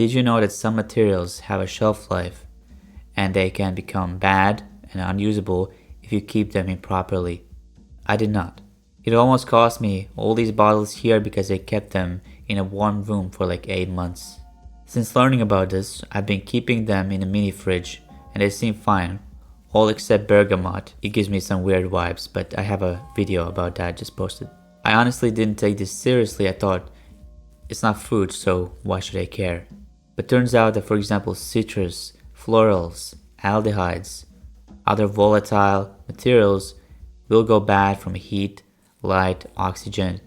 Did you know that some materials have a shelf life and they can become bad and unusable if you keep them improperly? I did not. It almost cost me all these bottles here because I kept them in a warm room for like 8 months. Since learning about this, I've been keeping them in a mini fridge and they seem fine, all except bergamot. It gives me some weird vibes, but I have a video about that just posted. I honestly didn't take this seriously. I thought, it's not fruit, so why should I care? But turns out that, for example, citrus, florals, aldehydes, other volatile materials will go bad from heat, light, oxygen,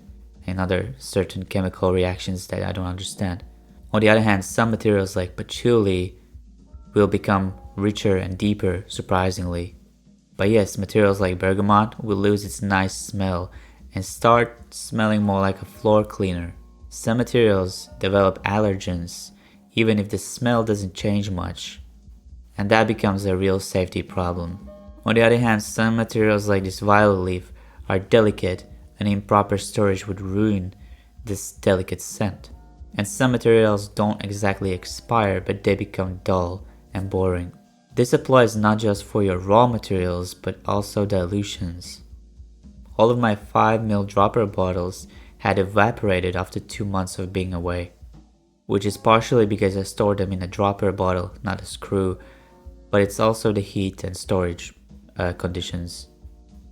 and other certain chemical reactions that I don't understand. On the other hand, some materials like patchouli will become richer and deeper, surprisingly. But yes, materials like bergamot will lose its nice smell and start smelling more like a floor cleaner. Some materials develop allergens even if the smell doesn't change much, and that becomes a real safety problem. On the other hand, some materials like this violet leaf are delicate and improper storage would ruin this delicate scent. And some materials don't exactly expire, but they become dull and boring. This applies not just for your raw materials, but also dilutions. All of my 5 ml dropper bottles had evaporated after 2 months of being away, which is partially because I stored them in a dropper bottle, not a screw, but it's also the heat and storage conditions.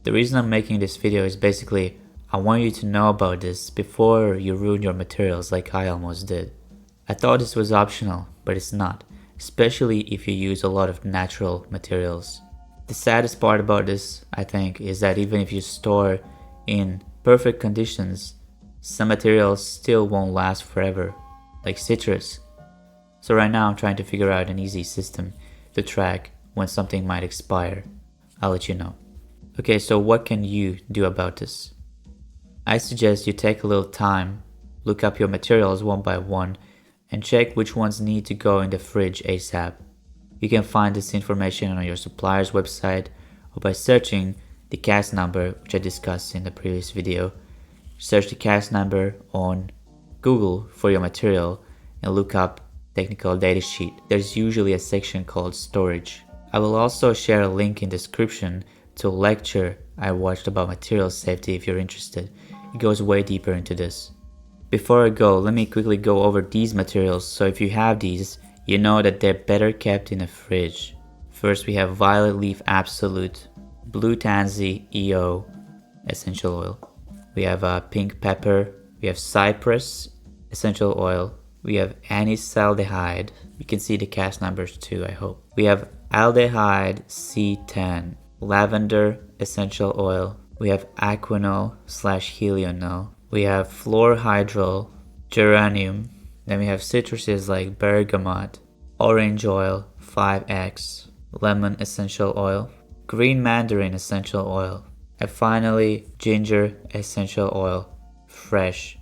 The reason I'm making this video is basically I want you to know about this before you ruin your materials like I almost did. I thought this was optional, but it's not, especially if you use a lot of natural materials. The saddest part about this, I think, is that even if you store in perfect conditions, some materials still won't last forever, like citrus. So right now I'm trying to figure out an easy system to track when something might expire. I'll let you know. Okay, so what can you do about this? I suggest you take a little time, look up your materials one by one, and check which ones need to go in the fridge ASAP. You can find this information on your supplier's website or by searching the CAS number, which I discussed in the previous video. Search the CAS number on Google for your material and look up technical data sheet. There's usually a section called storage. I will also share a link in the description to a lecture I watched about material safety if you're interested. It goes way deeper into this. Before I go, let me quickly go over these materials, so if you have these, you know that they're better kept in a fridge. First we have Violet Leaf Absolute, Blue Tansy EO Essential Oil. We have Pink Pepper, we have Cypress Essential Oil, we have Anisaldehyde. You can see the CAS numbers too, I hope. We have Aldehyde C10, Lavender Essential Oil. We have Aquinol/Helionol. We have Florhydrol, Geranium. Then we have citruses like Bergamot, Orange Oil 5X, Lemon Essential Oil, Green Mandarin Essential Oil, and finally Ginger Essential Oil Fraiche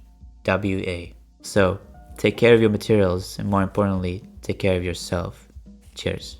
WA. So take care of your materials and more importantly, take care of yourself. Cheers.